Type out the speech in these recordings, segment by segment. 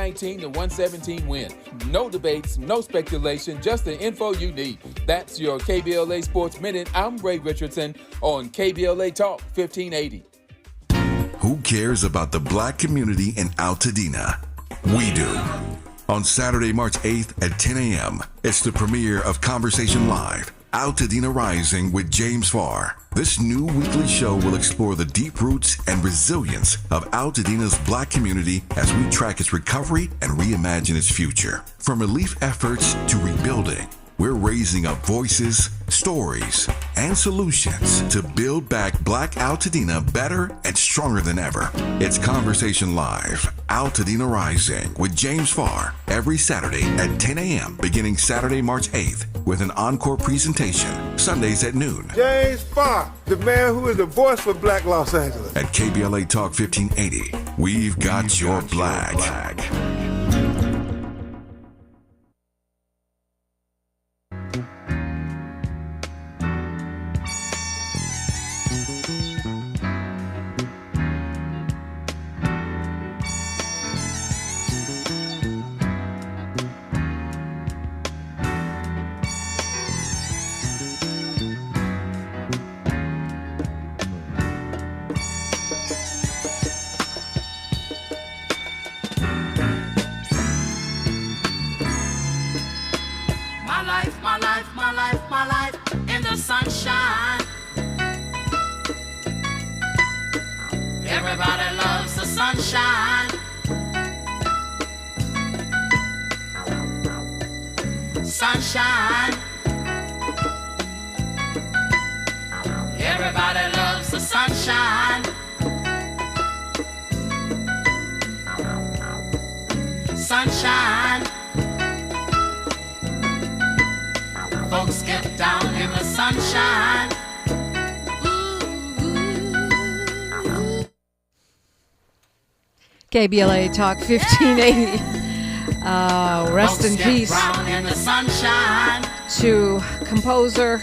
119 to 117 win. No debates, no speculation, just the info you need. That's your KBLA Sports Minute. I'm Ray Richardson on KBLA Talk 1580. Who cares about the black community in Altadena? We do. On Saturday, March 8th at 10 a.m., it's the premiere of Conversation Live, Altadena Rising with James Farr. This new weekly show will explore the deep roots and resilience of Altadena's black community as we track its recovery and reimagine its future. From relief efforts to rebuilding, we're raising up voices, stories, and solutions to build back Black Altadena better and stronger than ever. It's Conversation Live, Altadena Rising with James Farr every Saturday at 10 a.m. beginning Saturday, March 8th with an encore presentation, Sundays at noon. James Farr, the man who is the voice for Black Los Angeles. At KBLA Talk 1580, we've got your black. My life in the sunshine. Everybody loves the sunshine. Sunshine. Everybody loves the sunshine. Sunshine. Folks get down in the sunshine. KBLA Talk 1580. Rest in peace in the sunshine. to composer,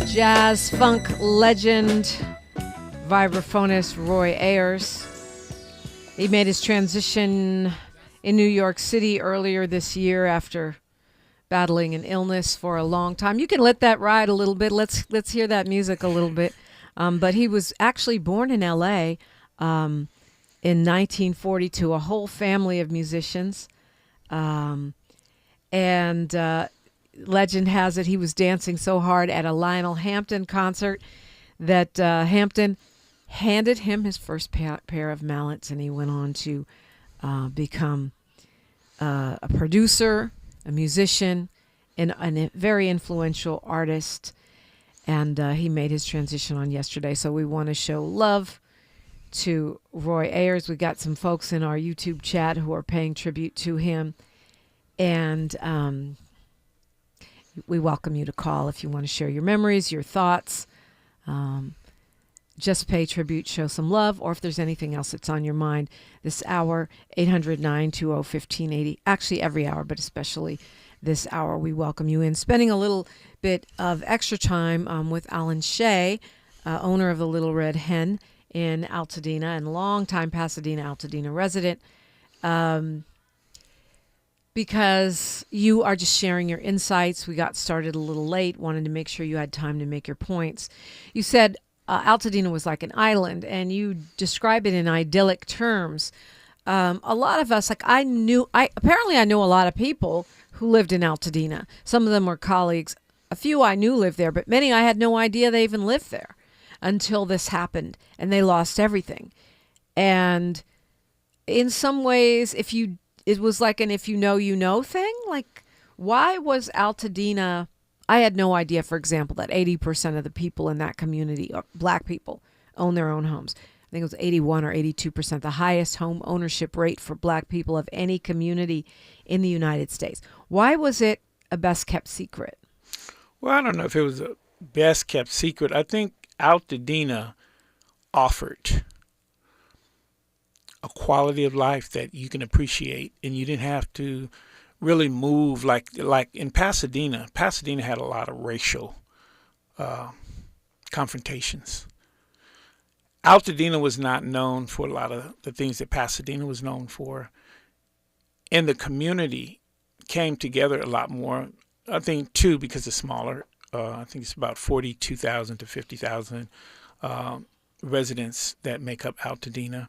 jazz funk legend, vibraphonist Roy Ayers. He made his transition in New York City earlier this year after battling an illness for a long time. You can let that ride a little bit. Let's hear that music a little bit. But he was actually born in L.A. In 1940 to a whole family of musicians. And legend has it he was dancing so hard at a Lionel Hampton concert that Hampton handed him his first pair of mallets, and he went on to become a producer, a musician, and a very influential artist. And he made his transition on yesterday. So we want to show love to Roy Ayers. We got some folks in our YouTube chat who are paying tribute to him. And we welcome you to call if you want to share your memories, your thoughts. Just pay tribute, show some love, or if there's anything else that's on your mind this hour, 800-920-1580. Actually, every hour, but especially this hour, we welcome you in. Spending a little bit of extra time with Alan Shea, owner of the Little Red Hen in Altadena and longtime Altadena resident, because you are just sharing your insights. We got started a little late, wanted to make sure you had time to make your points. You said Altadena was like an island, and you describe it in idyllic terms. A lot of us, I know a lot of people who lived in Altadena. Some of them were colleagues. A few I knew lived there, but many I had no idea they even lived there until this happened, and they lost everything. And in some ways, it was like an if you know thing. Like, why was Altadena? I had no idea, for example, that 80% of the people in that community, black people, own their own homes. I think it was 81 or 82%, the highest home ownership rate for black people of any community in the United States. Why was it a best-kept secret? Well, I don't know if it was a best-kept secret. I think Altadena offered a quality of life that you can appreciate, and you didn't have to really move like in Pasadena. Pasadena had a lot of racial confrontations. Altadena was not known for a lot of the things that Pasadena was known for. and the community came together a lot more. I think, too, because it's smaller. I think it's about 42,000 to 50,000 residents that make up Altadena.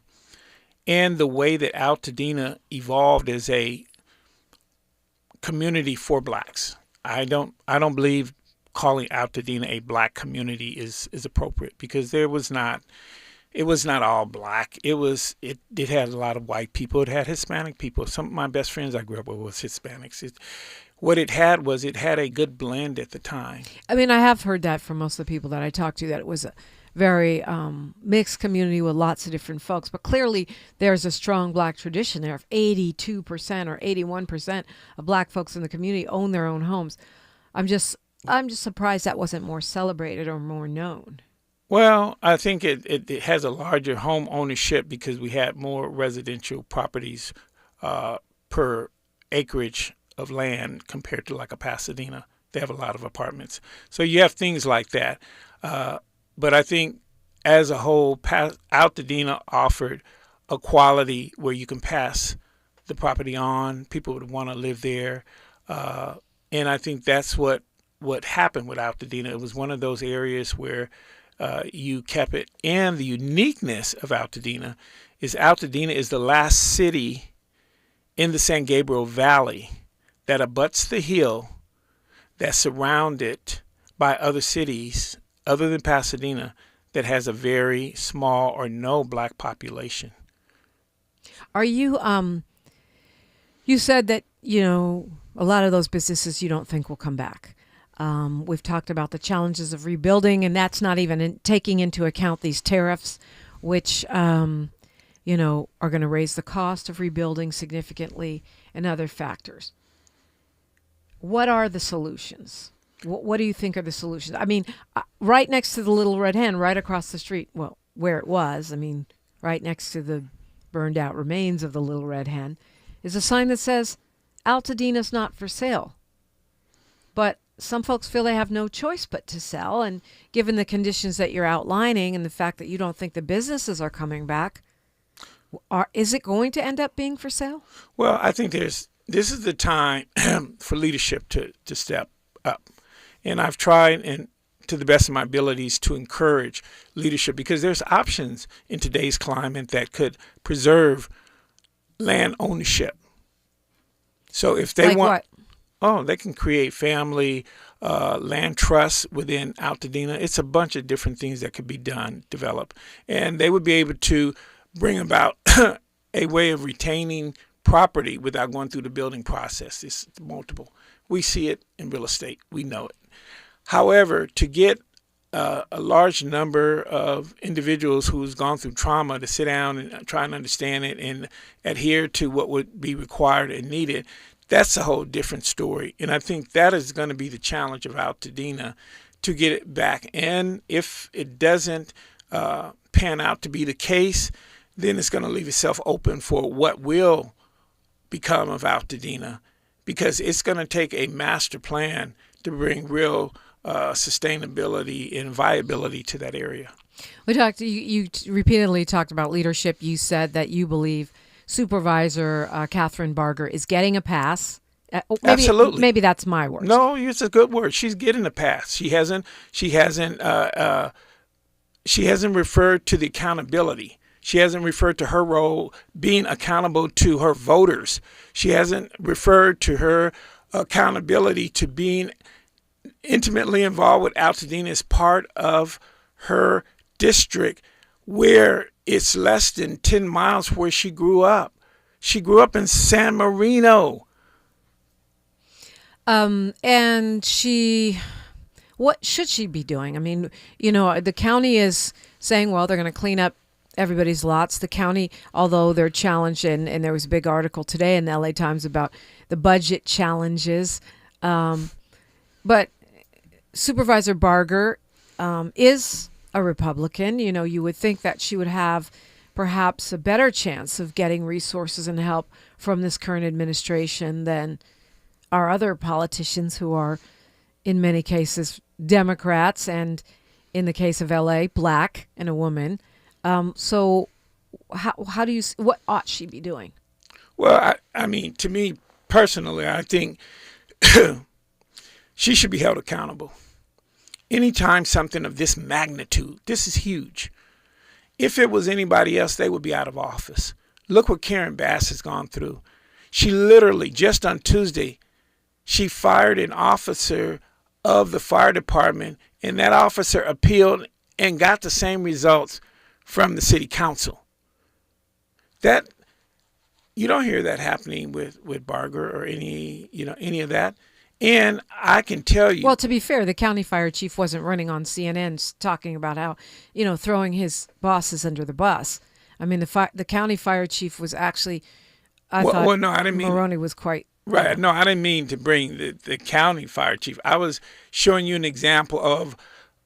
And the way that Altadena evolved as a community for blacks. I don't believe calling Altadena a black community is appropriate, because it was not all black. It had a lot of white people. It had Hispanic people. Some of my best friends I grew up with was Hispanics. What it had a good blend at the time. I mean, I have heard that from most of the people that I talked to, that it was a very mixed community with lots of different folks. But clearly there's a strong black tradition there. If 82% or 81% of black folks in the community own their own homes, I'm just surprised that wasn't more celebrated or more known. Well, I think it has a larger home ownership because we had more residential properties per acreage of land compared to like a Pasadena. They have a lot of apartments. So you have things like that. But I think as a whole, Altadena offered a quality where you can pass the property on. People would want to live there. And I think that's what happened with Altadena. It was one of those areas where you kept it. And the uniqueness of Altadena is the last city in the San Gabriel Valley that abuts the hill that's surrounded by other cities other than Pasadena that has a very small or no black population. Are you, you said that, a lot of those businesses you don't think will come back. We've talked about the challenges of rebuilding, and that's not even taking into account these tariffs, which, are going to raise the cost of rebuilding significantly, and other factors. What are the solutions? What do you think are the solutions? I mean, right next to the Little Red Hen, right across the street, well, where it was, right next to the burned out remains of the Little Red Hen, is a sign that says, Altadena's not for sale. But some folks feel they have no choice but to sell. And given the conditions that you're outlining and the fact that you don't think the businesses are coming back, is it going to end up being for sale? Well, I think this is the time for leadership to step up. And I've tried, and to the best of my abilities, to encourage leadership, because there's options in today's climate that could preserve land ownership. So if they want, they can create family land trusts within Altadena. It's a bunch of different things that could be done, develop, and they would be able to bring about a way of retaining property without going through the building process. It's multiple. We see it in real estate. We know it. However, to get a large number of individuals who's gone through trauma to sit down and try and understand it and adhere to what would be required and needed, that's a whole different story. And I think that is going to be the challenge of Altadena, to get it back. And if it doesn't pan out to be the case, then it's going to leave itself open for what will become of Altadena, because it's going to take a master plan to bring real sustainability and viability to that area. We talked. You repeatedly talked about leadership. You said that you believe Supervisor Catherine Barger is getting a pass. Absolutely. Maybe that's my word. No, it's a good word. She's getting a pass. She hasn't referred to the accountability. She hasn't referred to her role being accountable to her voters. She hasn't referred to her accountability to being intimately involved with Altadena as part of her district, where it's less than 10 miles where she grew up. She grew up in San Marino. And what should she be doing? I mean, the county is saying, well, they're going to clean up everybody's lots. The county, although they're challenged, and there was a big article today in the LA Times about the budget challenges. But Supervisor Barger is a Republican. You would think that she would have perhaps a better chance of getting resources and help from this current administration than our other politicians, who are in many cases Democrats, and in the case of LA, black and a woman. So how do you, what ought she be doing? Well, I mean, to me personally, I think she should be held accountable. Anytime something of this magnitude, this is huge. If it was anybody else, they would be out of office. Look what Karen Bass has gone through. She literally, just on Tuesday, she fired an officer of the fire department, and that officer appealed and got the same results from the city council. That, you don't hear that happening with Barger or any of that. And I can tell you. Well, to be fair, the county fire chief wasn't running on CNN talking about how, throwing his bosses under the bus. I mean, the county fire chief was actually, I thought no, I didn't mean Maroney was quite. Right. No, I didn't mean to bring the county fire chief. I was showing you an example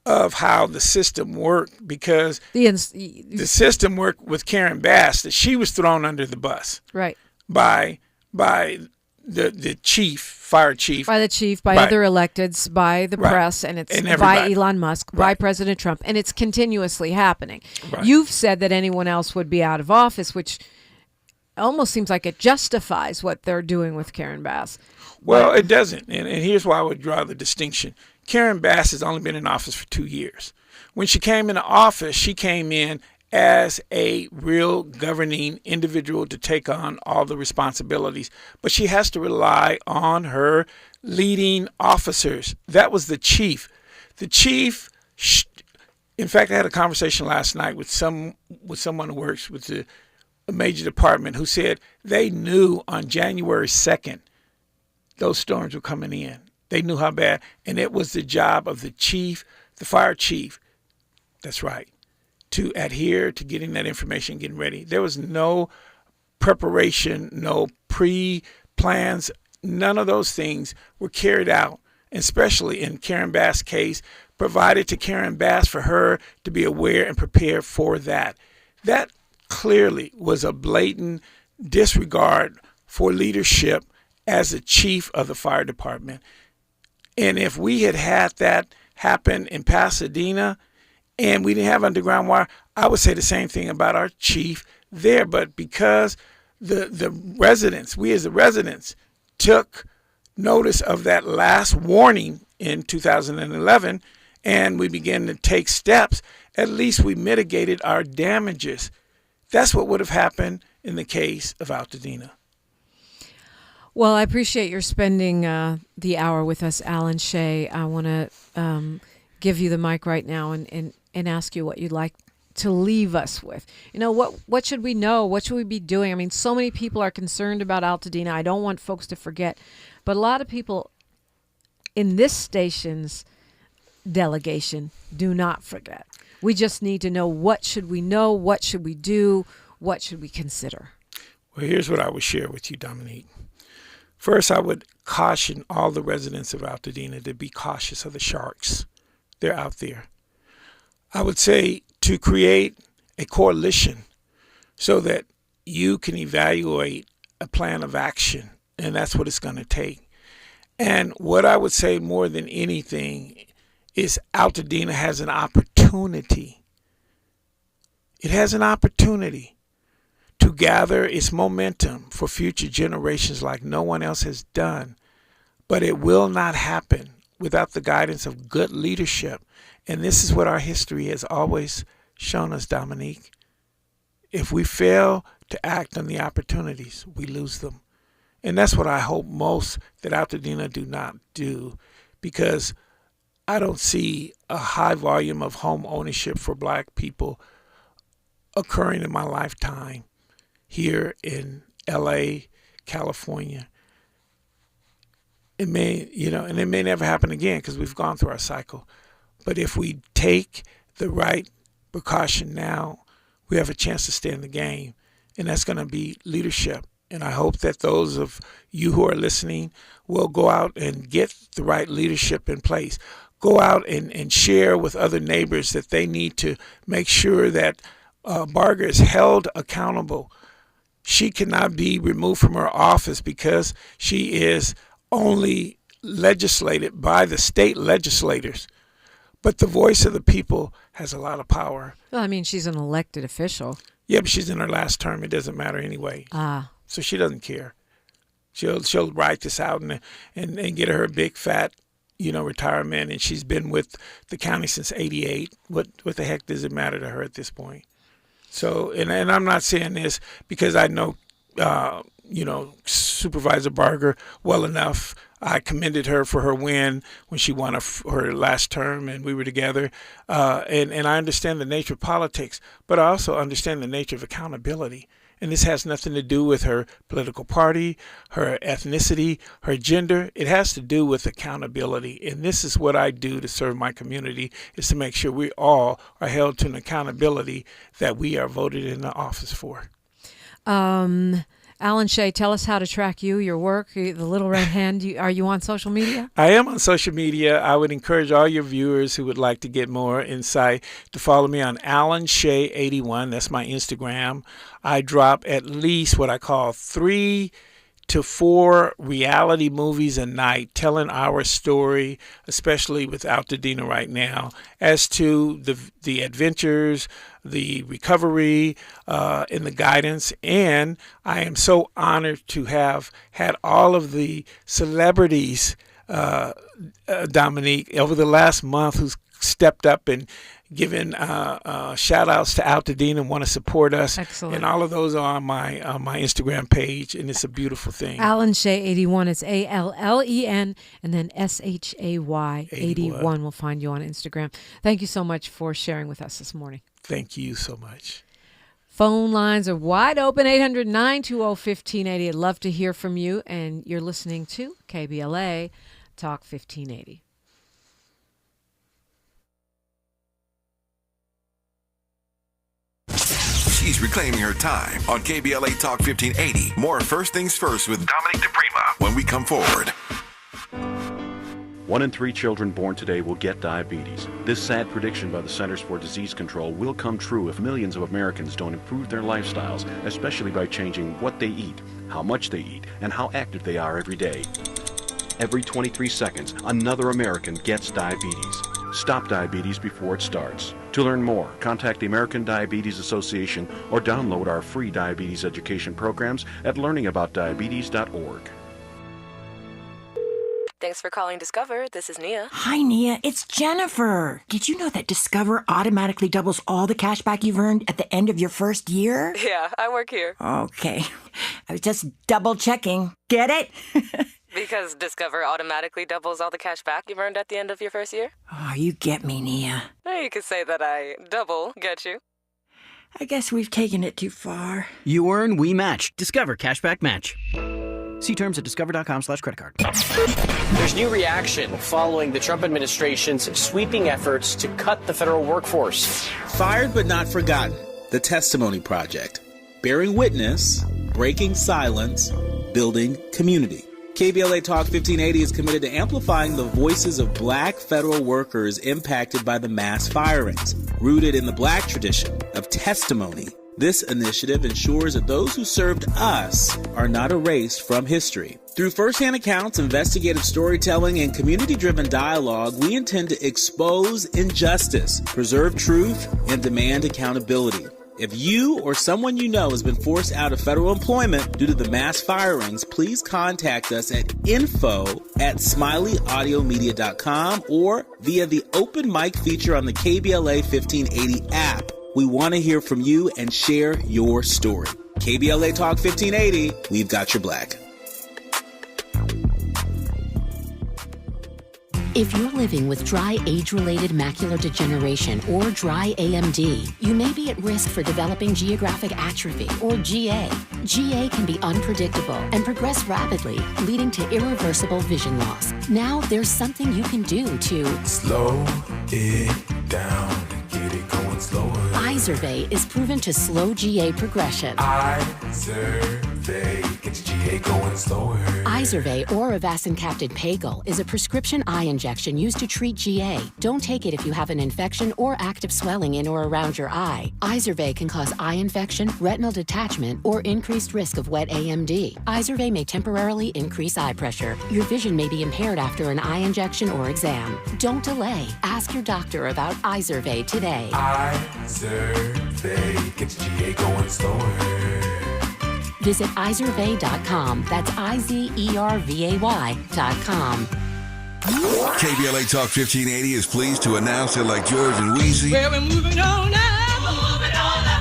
of how the system worked, because the system worked with Karen Bass, that she was thrown under the bus. Right. By the chief, fire chief. By the chief, by other electeds, by the press, and it's by Elon Musk, by President Trump, and it's continuously happening. Right. You've said that anyone else would be out of office, which almost seems like it justifies what they're doing with Karen Bass. Well, it doesn't, and here's why I would draw the distinction. Karen Bass has only been in office for 2 years. When she came into office, she came in as a real governing individual to take on all the responsibilities. But she has to rely on her leading officers. That was the chief. The chief, in fact, I had a conversation last night with someone who works with a major department, who said they knew on January 2nd those storms were coming in. They knew how bad, and it was the job of the chief, the fire chief, that's right, to adhere to getting that information, getting ready. There was no preparation, no pre-plans. None of those things were carried out, especially in Karen Bass' case, provided to Karen Bass for her to be aware and prepared for that. That clearly was a blatant disregard for leadership as the chief of the fire department. And if we had had that happen in Pasadena and we didn't have underground wire, I would say the same thing about our chief there. But because the residents, we as the residents, took notice of that last warning in 2011 and we began to take steps, at least we mitigated our damages. That's what would have happened in the case of Altadena. Well, I appreciate your spending the hour with us, Alan Shea. I want to give you the mic right now and ask you what you'd like to leave us with. What should we know? What should we be doing? I mean, so many people are concerned about Altadena. I don't want folks to forget. But a lot of people in this station's delegation do not forget. We just need to know, what should we know? What should we do? What should we consider? Well, here's what I would share with you, Dominique. First, I would caution all the residents of Altadena to be cautious of the sharks. They're out there. I would say to create a coalition so that you can evaluate a plan of action, and that's what it's going to take. And what I would say more than anything is Altadena has an opportunity. It has an opportunity to gather its momentum for future generations like no one else has done. But it will not happen without the guidance of good leadership. And this is what our history has always shown us, Dominique. If we fail to act on the opportunities, we lose them. And that's what I hope most that Altadena do not do, because I don't see a high volume of home ownership for Black people occurring in my lifetime here in LA, California. It may, and it may never happen again because we've gone through our cycle. But if we take the right precaution now, we have a chance to stay in the game. And that's going to be leadership. And I hope that those of you who are listening will go out and get the right leadership in place. Go out and share with other neighbors that they need to make sure that Barger is held accountable. She cannot be removed from her office because she is only legislated by the state legislators. But the voice of the people has a lot of power. Well, I mean, she's an elected official. Yeah, but she's in her last term. It doesn't matter anyway. So she doesn't care. She'll write this out and get her a big fat, retirement. And she's been with the county since '88. What the heck does it matter to her at this point? So, and I'm not saying this because I know, Supervisor Barger well enough. I commended her for her win when she won her last term, and we were together. And I understand the nature of politics, but I also understand the nature of accountability. And this has nothing to do with her political party, her ethnicity, her gender. It has to do with accountability. And this is what I do to serve my community, is to make sure we all are held to an accountability that we are voted in the office for. Alan Shea, tell us how to track you, your work, the Little Red Hand. Are you on social media? I am on social media. I would encourage all your viewers who would like to get more insight to follow me on Alan Shea 81. That's my Instagram. I drop at least what I call 3 to 4 reality movies a night telling our story, especially with Altadena right now, as to the adventures, the recovery, and the guidance. And I am so honored to have had all of the celebrities, Dominique, over the last month who's stepped up and given shout outs to Altadena and want to support us. Excellent. And all of those are on my Instagram page, and it's a beautiful thing. Alan Shea 81. It's ALLEN and then SHAY 81. We'll find you on Instagram. Thank you so much for sharing with us this morning. Thank you so much. Phone lines are wide open, 800-920-1580. I'd love to hear from you, and you're listening to KBLA Talk 1580. She's reclaiming her time on KBLA Talk 1580. More First Things First with Dominique DiPrima when we come forward. 1 in 3 children born today will get diabetes. This sad prediction by the Centers for Disease Control will come true if millions of Americans don't improve their lifestyles, especially by changing what they eat, how much they eat, and how active they are every day. Every 23 seconds, another American gets diabetes. Stop diabetes before it starts. To learn more, contact the American Diabetes Association or download our free diabetes education programs at learningaboutdiabetes.org. Thanks for calling Discover. This is Nia. Hi, Nia. It's Jennifer. Did you know that Discover automatically doubles all the cash back you've earned at the end of your first year? Yeah, I work here. Okay. I was just double checking. Get it? Because Discover automatically doubles all the cash back you've earned at the end of your first year? Oh, you get me, Nia. You could say that I double get you. I guess we've taken it too far. You earn, we match. Discover Cashback Match. See terms at discover.com/creditcard. There's new reaction following the Trump administration's sweeping efforts to cut the federal workforce. Fired but not forgotten. The Testimony Project. Bearing witness, breaking silence, building community. KBLA Talk 1580 is committed to amplifying the voices of black federal workers impacted by the mass firings. Rooted in the black tradition of testimony, this initiative ensures that those who served us are not erased from history. Through firsthand accounts, investigative storytelling, and community-driven dialogue, we intend to expose injustice, preserve truth, and demand accountability. If you or someone you know has been forced out of federal employment due to the mass firings, please contact us at info@smileyAudiomedia.com or via the open mic feature on the KBLA 1580 app. We want to hear from you and share your story. KBLA Talk 1580, we've got your black. If you're living with dry age-related macular degeneration or dry AMD, you may be at risk for developing geographic atrophy or GA. GA can be unpredictable and progress rapidly, leading to irreversible vision loss. Now there's something you can do to slow it down and get it going slower. Izervay is proven to slow GA progression. Izervay gets GA going slower. Izervay or avacincaptad pagel is a prescription eye injection used to treat GA. Don't take it if you have an infection or active swelling in or around your eye. Izervay can cause eye infection, retinal detachment, or increased risk of wet AMD. Izervay may temporarily increase eye pressure. Your vision may be impaired after an eye injection or exam. Don't delay. Ask your doctor about Izervay today. Izervay gets GA going slower. Visit izervay.com. That's IZERVAY.com. KBLA Talk 1580 is pleased to announce that, like George and Weezy, We're moving on now.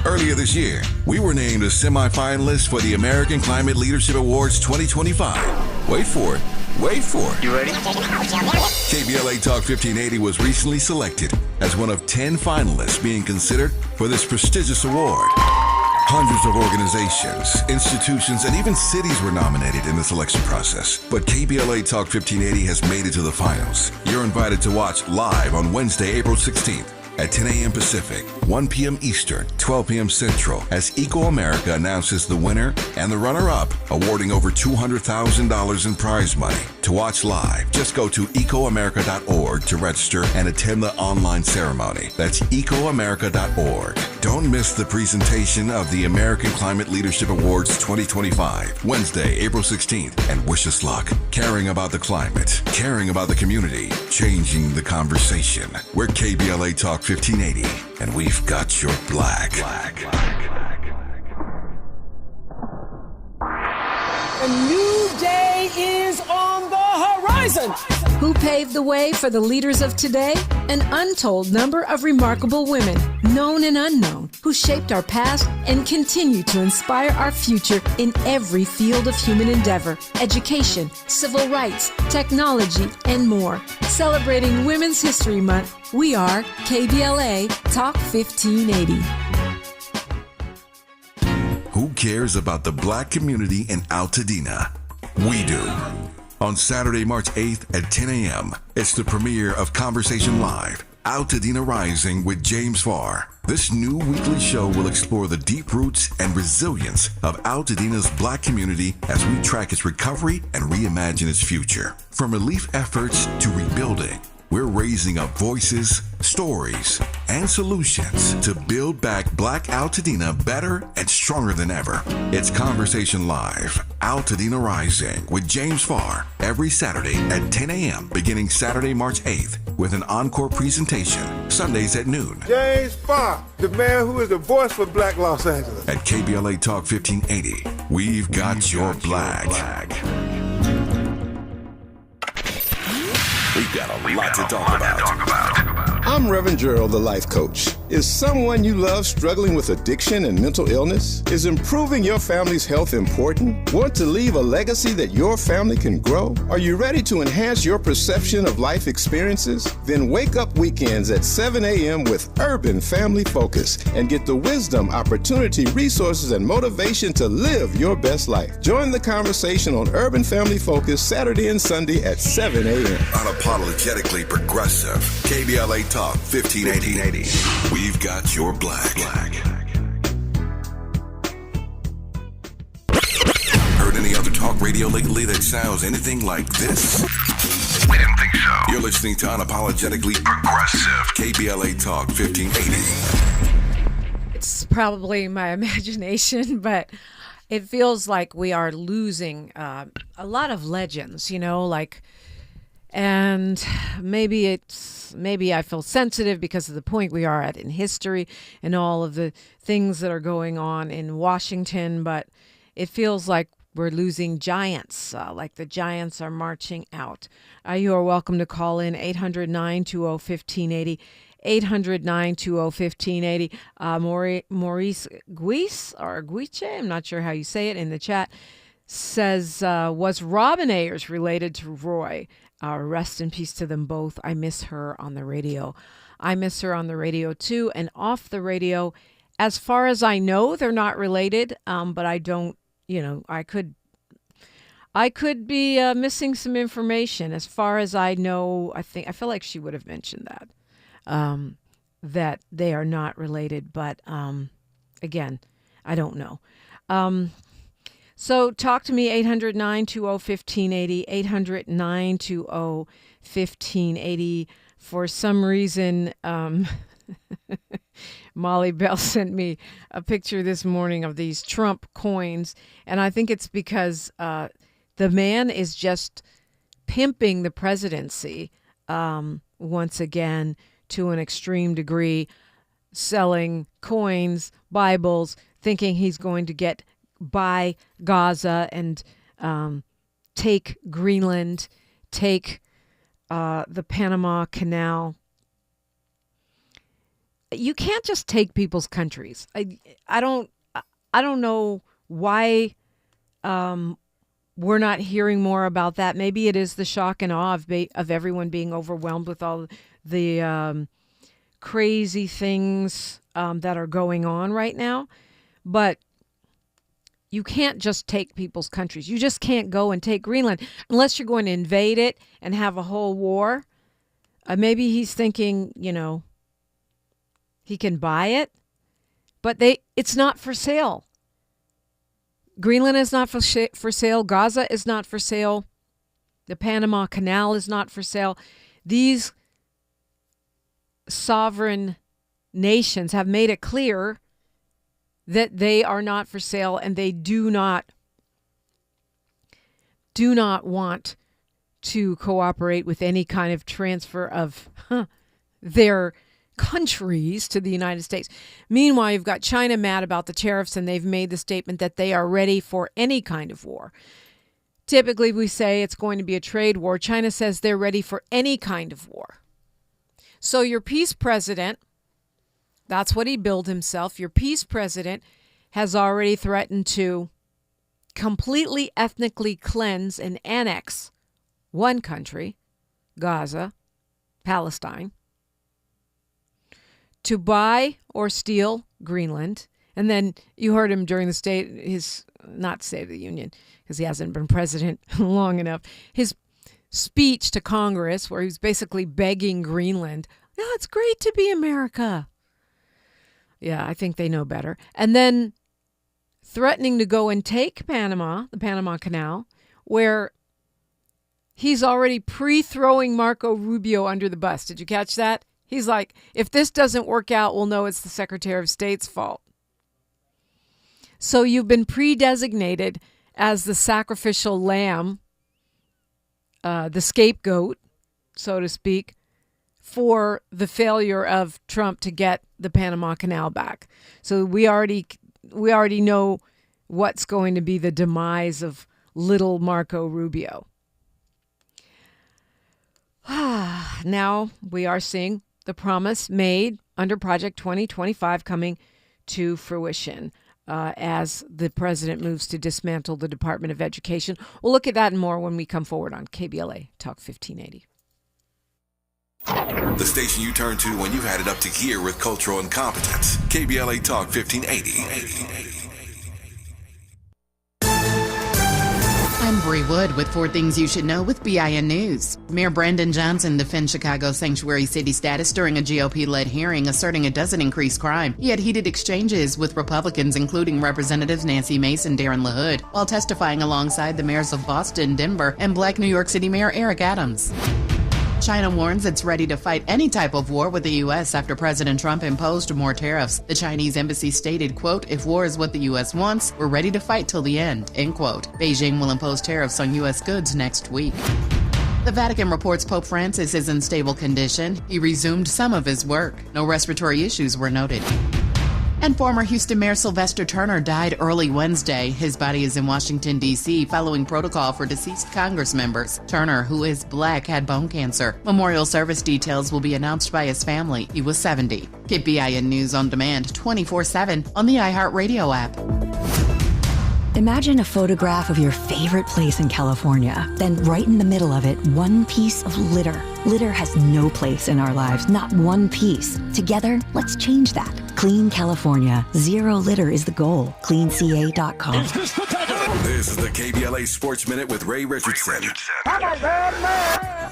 earlier this year, we were named as semifinalists for the American Climate Leadership Awards 2025. Wait for it. Wait for it. You ready? KBLA Talk 1580 was recently selected as one of 10 finalists being considered for this prestigious award. Hundreds of organizations, institutions, and even cities were nominated in the selection process. But KBLA Talk 1580 has made it to the finals. You're invited to watch live on Wednesday, April 16th at 10 a.m. Pacific, 1 p.m. Eastern, 12 p.m. Central, as Eco America announces the winner and the runner-up, awarding over $200,000 in prize money. To watch live, just go to ecoamerica.org to register and attend the online ceremony. That's ecoamerica.org. Don't miss the presentation of the American Climate Leadership Awards 2025, Wednesday, April 16th, and wish us luck. Caring about the climate, caring about the community, changing the conversation. We're KBLA Talk 1580, and we've got your black. A new day is on the horizon. Who paved the way for the leaders of today? An untold number of remarkable women, known and unknown, who shaped our past and continue to inspire our future in every field of human endeavor: education, civil rights, technology, and more. Celebrating Women's History Month, we are KBLA Talk 1580. Who cares about the black community in Altadena? We do. On Saturday, March 8th at 10 a.m., it's the premiere of Conversation Live, Altadena Rising with James Farr. This new weekly show will explore the deep roots and resilience of Altadena's black community as we track its recovery and reimagine its future. From relief efforts to rebuilding, we're raising up voices, stories, and solutions to build back Black Altadena better and stronger than ever. It's Conversation Live, Altadena Rising with James Farr, every Saturday at 10 a.m. beginning Saturday, March 8th, with an encore presentation, Sundays at noon. James Farr, the man who is the voice for Black Los Angeles. At KBLA Talk 1580, we've got your black. We've got a lot to talk about. I'm Reverend Gerald, the life coach. Is someone you love struggling with addiction and mental illness? Is improving your family's health important? Want to leave a legacy that your family can grow? Are you ready to enhance your perception of life experiences? Then wake up weekends at 7 a.m. with Urban Family Focus and get the wisdom, opportunity, resources, and motivation to live your best life. Join the conversation on Urban Family Focus Saturday and Sunday at 7 a.m. Unapologetically progressive. KBLA Talk 1580. We've got your black. Heard any other talk radio lately that sounds anything like this? We didn't think so. You're listening to Unapologetically Progressive. KBLA Talk 1580. It's probably my imagination, but it feels like we are losing a lot of legends, and maybe I feel sensitive because of the point we are at in history and all of the things that are going on in Washington, but it feels like we're losing giants, like the giants are marching out. You are welcome to call in 800-920-1580, 800-920-1580. Maurice Guice, I'm not sure how you say it, in the chat says, was Robin Ayers related to Roy? Rest in peace to them both. I miss her on the radio. I miss her on the radio too, and off the radio. As far as I know, they're not related, but I don't, I could be missing some information. As far as I know, I feel like she would have mentioned that, that they are not related, but again, I don't know. So talk to me, 800-920-1580, 800-920-1580. For some reason, Molly Bell sent me a picture this morning of these Trump coins, and I think it's because the man is just pimping the presidency once again to an extreme degree, selling coins, Bibles, thinking he's going to get buy Gaza and take Greenland, take the Panama Canal. You can't just take people's countries. I don't know why we're not hearing more about that. Maybe it is the shock and awe of everyone being overwhelmed with all the crazy things that are going on right now. But you can't just take people's countries. You just can't go and take Greenland unless you're going to invade it and have a whole war. Maybe he's thinking, he can buy it, but it's not for sale. Greenland is not for sale. Gaza is not for sale. The Panama Canal is not for sale. These sovereign nations have made it clear that they are not for sale, and they do not want to cooperate with any kind of transfer of their countries to the United States. Meanwhile, you've got China mad about the tariffs, and they've made the statement that they are ready for any kind of war. Typically, we say it's going to be a trade war. China says they're ready for any kind of war. So your peace president, that's what he billed himself, your peace president has already threatened to completely ethnically cleanse and annex one country, Gaza, Palestine, to buy or steal Greenland. And then you heard him during his not State of the Union, because he hasn't been president long enough, his speech to Congress where he was basically begging Greenland, it's great to be America. Yeah, I think they know better. And then threatening to go and take Panama, the Panama Canal, where he's already pre-throwing Marco Rubio under the bus. Did you catch that? He's like, if this doesn't work out, we'll know it's the Secretary of State's fault. So you've been pre-designated as the sacrificial lamb, the scapegoat, so to speak, for the failure of Trump to get the Panama Canal back. So we already know what's going to be the demise of little Marco Rubio. Now we are seeing the promise made under Project 2025 coming to fruition as the president moves to dismantle the Department of Education. We'll look at that and more when we come forward on KBLA Talk 1580. The station you turn to when you've had it up to gear with cultural incompetence. KBLA Talk 1580. I'm Bree Wood with 4 things you should know with BIN News. Mayor Brandon Johnson defends Chicago's sanctuary city status during a GOP-led hearing, asserting it doesn't increase crime. He had heated exchanges with Republicans, including Representatives Nancy Mace and Darren LaHood, while testifying alongside the mayors of Boston, Denver, and Black New York City Mayor Eric Adams. China warns it's ready to fight any type of war with the U.S. after President Trump imposed more tariffs. The Chinese embassy stated, quote, if war is what the U.S. wants, we're ready to fight till the end, end quote. Beijing will impose tariffs on U.S. goods next week. The Vatican reports Pope Francis is in stable condition. He resumed some of his work. No respiratory issues were noted. And former Houston Mayor Sylvester Turner died early Wednesday. His body is in Washington, D.C., following protocol for deceased Congress members. Turner, who is Black, had bone cancer. Memorial service details will be announced by his family. He was 70. Get BIN News on demand 24/7 on the iHeartRadio app. Imagine a photograph of your favorite place in California. Then right in the middle of it, one piece of litter. Litter has no place in our lives, not one piece. Together, let's change that. Clean California. Zero litter is the goal. CleanCA.com. This is the KBLA Sports Minute with Ray Richardson.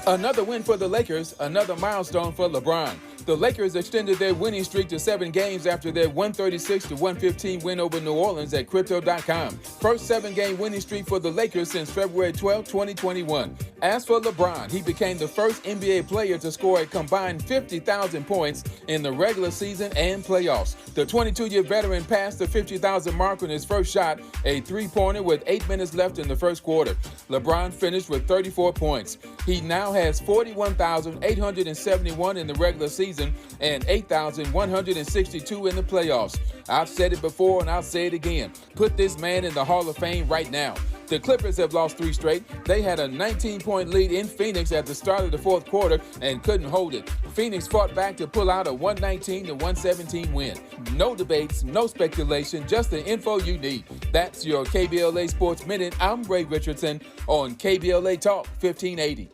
Another win for the Lakers, another milestone for LeBron. The Lakers extended their winning streak to 7 games after their 136-115 win over New Orleans at Crypto.com. First 7-game winning streak for the Lakers since February 12, 2021. As for LeBron, he became the first NBA player to score a combined 50,000 points in the regular season and playoffs. The 22-year veteran passed the 50,000 mark on his first shot, a 3-pointer with 8 minutes left in the first quarter. LeBron finished with 34 points. He now has 41,871 in the regular season season and 8,162 in the playoffs. I've said it before and I'll say it again. Put this man in the Hall of Fame right now. The Clippers have lost 3 straight. They had a 19-point lead in Phoenix at the start of the fourth quarter and couldn't hold it. Phoenix fought back to pull out a 119-117 win. No debates, no speculation, just the info you need. That's your KBLA Sports Minute. I'm Ray Richardson on KBLA Talk 1580.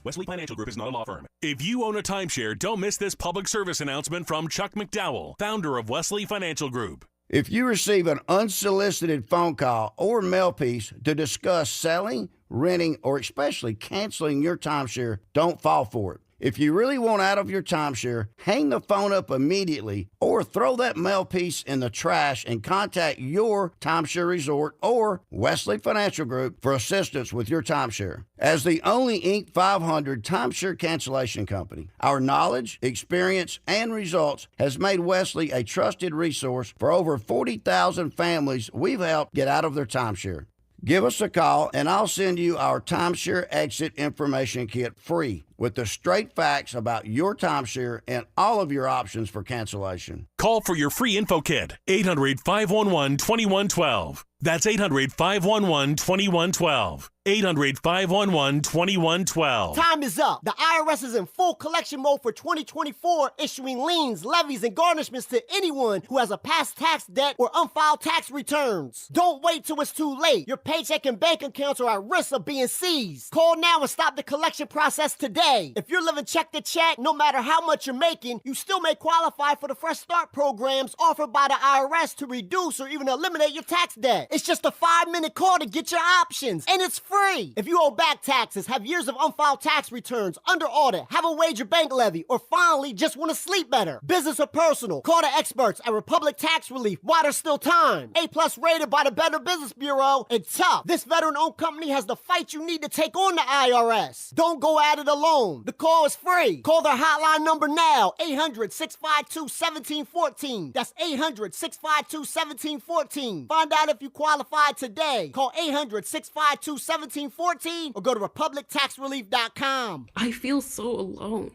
Wesley Financial Group is not a law firm. If you own a timeshare, don't miss this public service announcement from Chuck McDowell, founder of Wesley Financial Group. If you receive an unsolicited phone call or mail piece to discuss selling, renting, or especially canceling your timeshare, don't fall for it. If you really want out of your timeshare, hang the phone up immediately or throw that mail piece in the trash and contact your timeshare resort or Wesley Financial Group for assistance with your timeshare. As the only Inc. 500 timeshare cancellation company, our knowledge, experience, and results has made Wesley a trusted resource for over 40,000 families we've helped get out of their timeshare. Give us a call, and I'll send you our timeshare exit information kit free with the straight facts about your timeshare and all of your options for cancellation. Call for your free info kit, 800-511-2112. That's 800-511-2112. 800-511-2112. Time is up. The IRS is in full collection mode for 2024, issuing liens, levies, and garnishments to anyone who has a past tax debt or unfiled tax returns. Don't wait till it's too late. Your paycheck and bank accounts are at risk of being seized. Call now and stop the collection process today. If you're living check to check, no matter how much you're making, you still may qualify for the Fresh Start programs offered by the IRS to reduce or even eliminate your tax debt. It's just a 5-minute call to get your options, and it's free. If you owe back taxes, have years of unfiled tax returns, under audit, have a wage or bank levy, or finally just want to sleep better, business or personal, call the experts at Republic Tax Relief while there's still time. A+ rated by the Better Business Bureau, and tough. This veteran-owned company has the fight you need to take on the IRS. Don't go at it alone. The call is free. Call their hotline number now, 800-652-1714. That's 800-652-1714. Find out if you qualify today. Call 800-652-1714 or go to republictaxrelief.com. I feel so alone.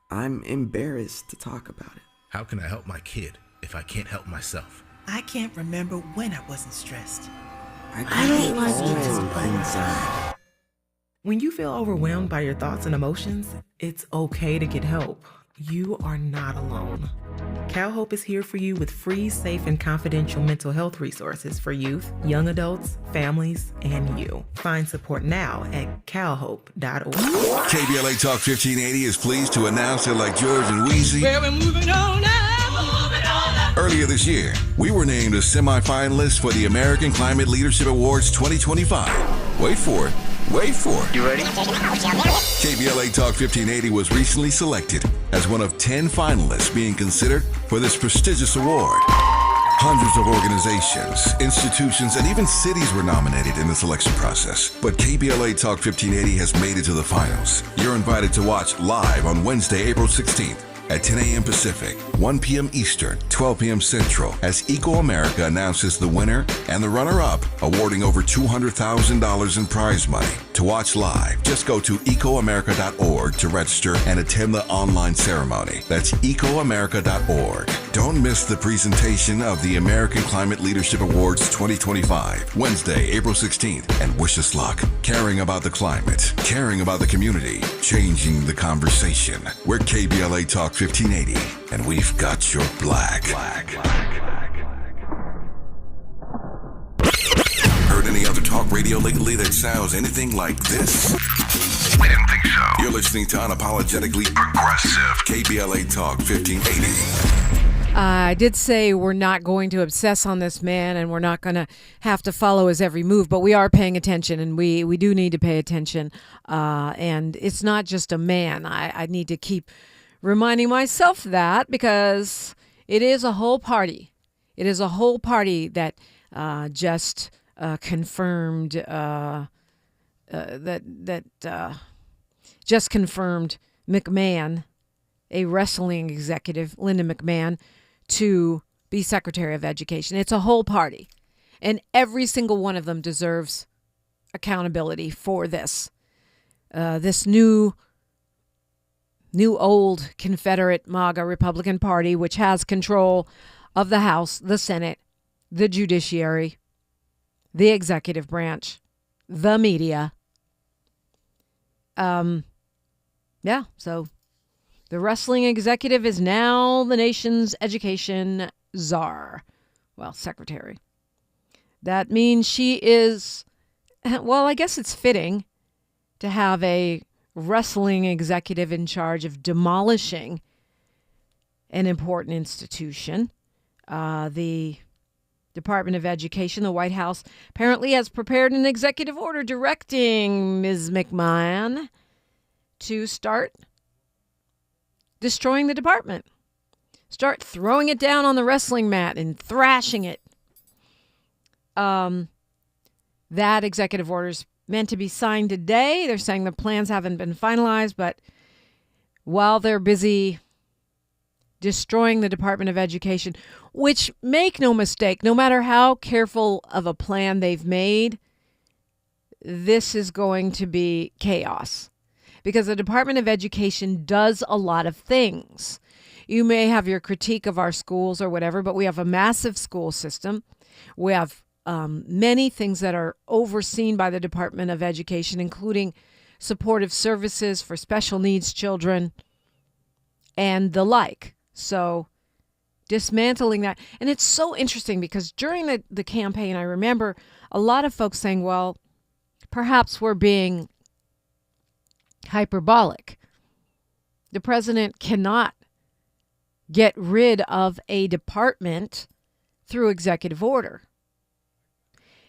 I'm embarrassed to talk about it. How can I help my kid if I can't help myself? I can't remember when I wasn't stressed. I don't like it inside. When you feel overwhelmed by your thoughts and emotions, it's okay to get help. You are not alone. CalHope is here for you with free, safe, and confidential mental health resources for youth, young adults, families, and you. Find support now at calhope.org. KBLA Talk 1580 is pleased to announce that like George and Weezy, Well, we're moving on now. earlier this year, we were named a semifinalist for the American Climate Leadership Awards 2025. Wait for it. Wait for it. You ready? KBLA Talk 1580 was recently selected as one of 10 finalists being considered for this prestigious award. Hundreds of organizations, institutions, and even cities were nominated in the selection process. But KBLA Talk 1580 has made it to the finals. You're invited to watch live on Wednesday, April 16th. At 10 a.m. Pacific, 1 p.m. Eastern, 12 p.m. Central, as Eco America announces the winner and the runner-up, awarding over $200,000 in prize money. To watch live, just go to ecoamerica.org to register and attend the online ceremony. That's ecoamerica.org. Don't miss the presentation of the American Climate Leadership Awards 2025, Wednesday, April 16th, and wish us luck. Caring about the climate, caring about the community, changing the conversation. We're KBLA Talk 1580, and we've got your black. Heard any other talk radio lately that sounds anything like this? I didn't think so. You're listening to Unapologetically Progressive, KBLA Talk 1580. I did say we're not going to obsess on this man and we're not going to have to follow his every move, but we are paying attention, and we do need to pay attention. And it's not just a man. I need to keep reminding myself that, because it is a whole party. It is a whole party that just confirmed just confirmed McMahon, a wrestling executive, Linda McMahon, to be Secretary of Education. It's a whole party, and every single one of them deserves accountability for this. This new new old Confederate MAGA Republican Party, which has control of the House, the Senate, the judiciary, the executive branch, the media. Yeah, so the wrestling executive is now the nation's education czar. Well, secretary. That means she is, well, I guess it's fitting to have a wrestling executive in charge of demolishing an important institution. The Department of Education, the White House, apparently has prepared an executive order directing Ms. McMahon to start destroying the department. Start throwing it down on the wrestling mat and thrashing it. That executive order is meant to be signed today. They're saying the plans haven't been finalized, but while they're busy destroying the Department of Education, which, make no mistake, no matter how careful of a plan they've made, this is going to be chaos. Because the Department of Education does a lot of things. You may have your critique of our schools or whatever, but we have a massive school system. We have many things that are overseen by the Department of Education, including supportive services for special needs children and the like. So dismantling that. And it's so interesting because during the campaign, I remember a lot of folks saying, well, perhaps we're being hyperbolic. The president cannot get rid of a department through executive order.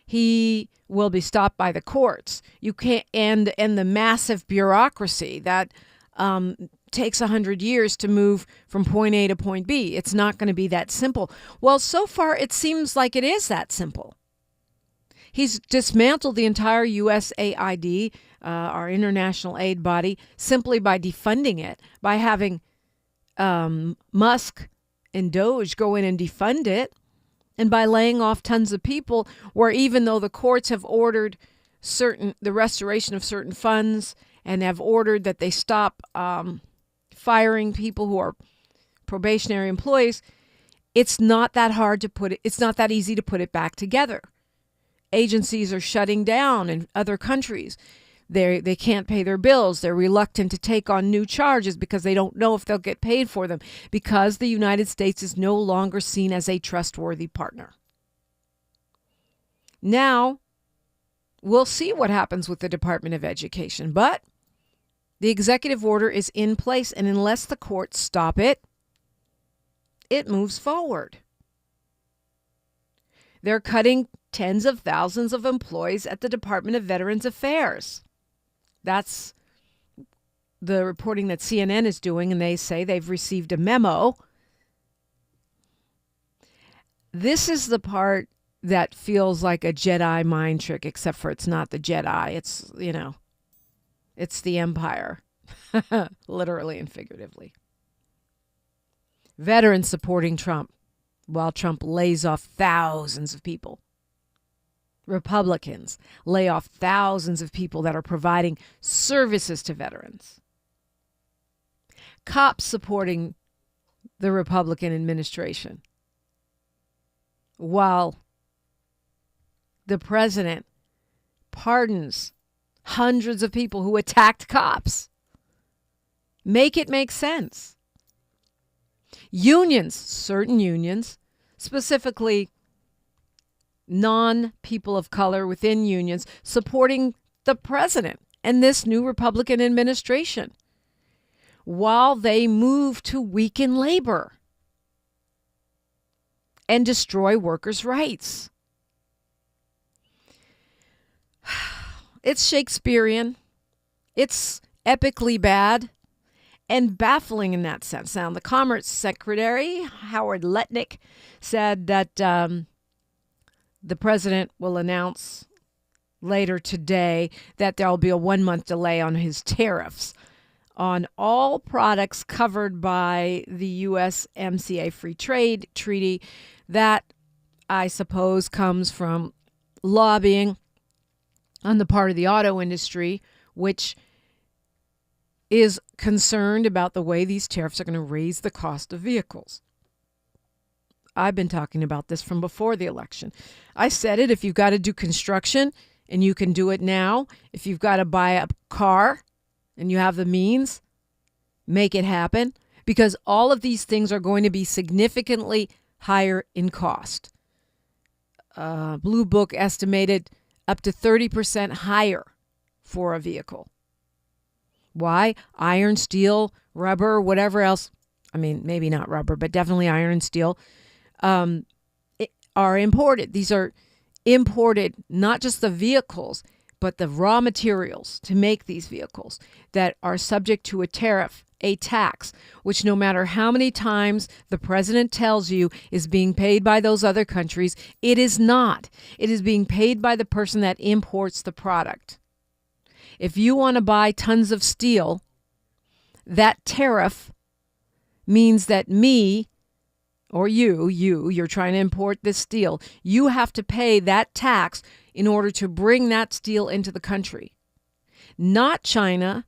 He will be stopped by the courts. You can't, and the massive bureaucracy that takes 100 years to move from point A to point B. It's not going to be that simple. Well, so far it seems like it is that simple. He's dismantled the entire USAID, our international aid body, simply by defunding it, by having Musk and Doge go in and defund it, and by laying off tons of people, where even though the courts have ordered the restoration of certain funds and have ordered that they stop firing people who are probationary employees, it's not that hard to put it. It's not that easy to put it back together. Agencies are shutting down in other countries. They can't pay their bills. They're reluctant to take on new charges because they don't know if they'll get paid for them, because the United States is no longer seen as a trustworthy partner. Now, we'll see what happens with the Department of Education, but the executive order is in place, and unless the courts stop it, it moves forward. They're cutting tens of thousands of employees at the Department of Veterans Affairs. That's the reporting that CNN is doing, and they say they've received a memo. This is the part that feels like a Jedi mind trick, except for it's not the Jedi. It's, it's the Empire, literally and figuratively. Veterans supporting Trump while Trump lays off thousands of people. Republicans lay off thousands of people that are providing services to veterans. Cops supporting the Republican administration, while the president pardons hundreds of people who attacked cops. Make it make sense. Unions, certain unions, specifically non-people of color within unions, supporting the president and this new Republican administration while they move to weaken labor and destroy workers' rights. It's Shakespearean. It's epically bad and baffling in that sense. Now, the Commerce Secretary, Howard Lutnick, said that the president will announce later today that there will be a 1-month delay on his tariffs on all products covered by the USMCA Free Trade Treaty. That, I suppose, comes from lobbying on the part of the auto industry, which is concerned about the way these tariffs are going to raise the cost of vehicles. I've been talking about this from before the election. I said it, if you've got to do construction and you can do it now, if you've got to buy a car and you have the means, make it happen, because all of these things are going to be significantly higher in cost. Blue Book estimated up to 30% higher for a vehicle. Why? Iron, steel, rubber, whatever else. I mean, maybe not rubber, but definitely iron and steel are imported. These are imported, not just the vehicles, but the raw materials to make these vehicles that are subject to a tariff, a tax, which no matter how many times the president tells you is being paid by those other countries, it is not. It is being paid by the person that imports the product. If you want to buy tons of steel, that tariff means that me or you're trying to import this steel, you have to pay that tax in order to bring that steel into the country. Not China,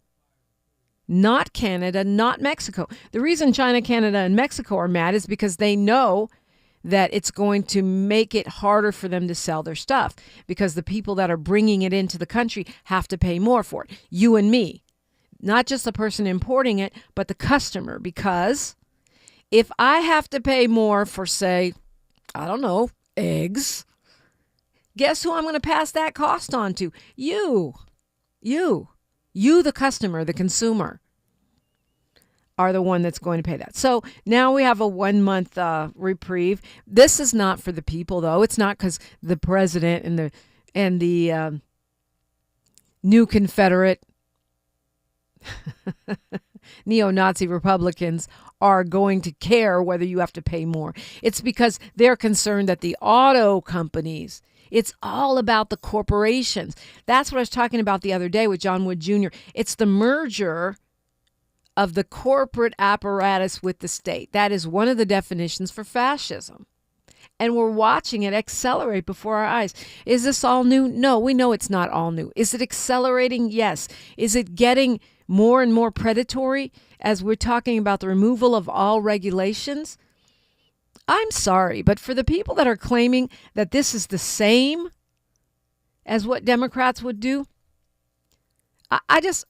not Canada, not Mexico. The reason China, Canada, and Mexico are mad is because they know that it's going to make it harder for them to sell their stuff, because the people that are bringing it into the country have to pay more for it. You and me, not just the person importing it, but the customer, because if I have to pay more for, say, I don't know, eggs, guess who I'm going to pass that cost on to? You, the customer, the consumer, are the one that's going to pay that. So now we have a 1 month reprieve. This is not for the people, though. It's not because the president and the new Confederate neo-Nazi Republicans are going to care whether you have to pay more. It's because they're concerned that the auto companies, it's all about the corporations. That's what I was talking about the other day with John Wood Jr. It's the merger of the corporate apparatus with the state. That is one of the definitions for fascism. And we're watching it accelerate before our eyes. Is this all new? No, we know it's not all new. Is it accelerating? Yes. Is it getting more and more predatory as we're talking about the removal of all regulations? I'm sorry, but for the people that are claiming that this is the same as what Democrats would do, that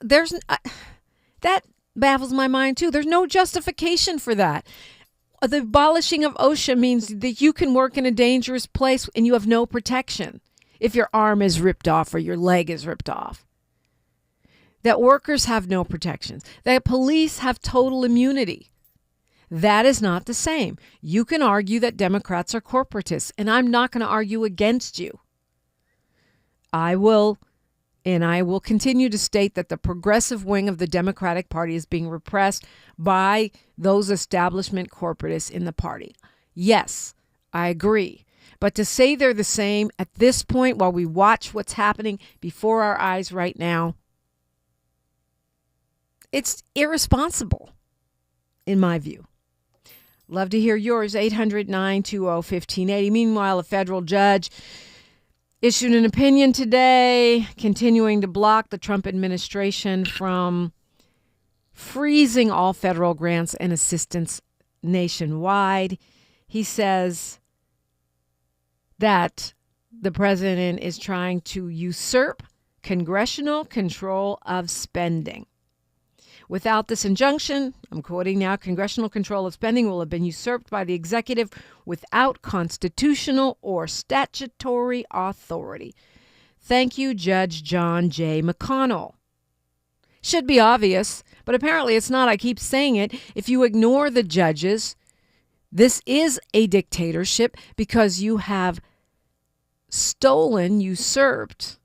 baffles my mind too. There's no justification for that. The abolishing of OSHA means that you can work in a dangerous place and you have no protection if your arm is ripped off or your leg is ripped off. That workers have no protections. That police have total immunity. That is not the same. You can argue that Democrats are corporatists, and I'm not going to argue against you. I will continue to state that the progressive wing of the Democratic Party is being repressed by those establishment corporatists in the party. Yes, I agree. But to say they're the same at this point, while we watch what's happening before our eyes right now, it's irresponsible, in my view. Love to hear yours, 800-920-1580. Meanwhile, a federal judge issued an opinion today continuing to block the Trump administration from freezing all federal grants and assistance nationwide. He says that the president is trying to usurp congressional control of spending. Without this injunction, I'm quoting now, congressional control of spending will have been usurped by the executive without constitutional or statutory authority. Thank you, Judge John J. McConnell. Should be obvious, but apparently it's not. I keep saying it. If you ignore the judges, this is a dictatorship because you have stolen, usurped,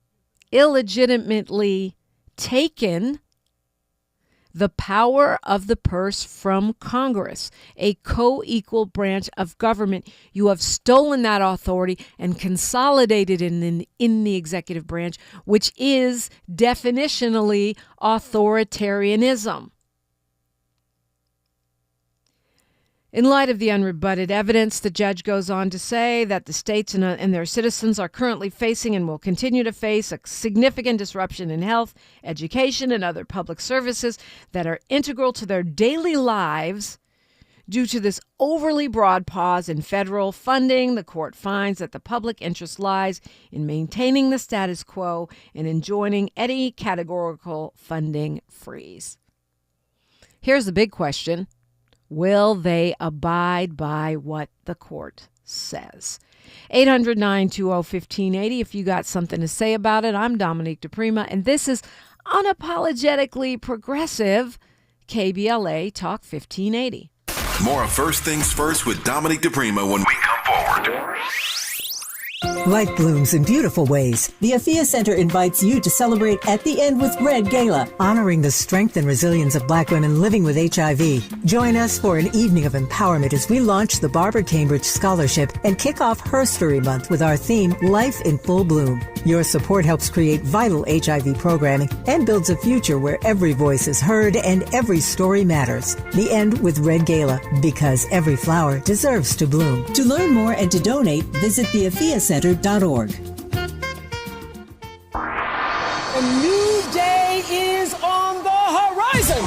illegitimately taken the power of the purse from Congress, a co-equal branch of government. You have stolen that authority and consolidated it in the executive branch, which is definitionally authoritarianism. In light of the unrebutted evidence, the judge goes on to say that the states and their citizens are currently facing and will continue to face a significant disruption in health, education, and other public services that are integral to their daily lives. Due to this overly broad pause in federal funding, the court finds that the public interest lies in maintaining the status quo and enjoining any categorical funding freeze. Here's the big question. Will they abide by what the court says? 800-920-1580 if you got something to say about it. I'm Dominique DiPrima, and this is Unapologetically Progressive, KBLA Talk 1580. More of First Things First with Dominique DiPrima when we come forward. Life blooms in beautiful ways. The AFIA Center invites you to celebrate At the End with Red Gala, honoring the strength and resilience of Black women living with HIV. Join us for an evening of empowerment as we launch the Barbara Cambridge Scholarship and kick off Herstory Month with our theme, Life in Full Bloom. Your support helps create vital HIV programming and builds a future where every voice is heard and every story matters. The End with Red Gala, because every flower deserves to bloom. To learn more and to donate, visit theafiacenter.org. A new day is on the horizon.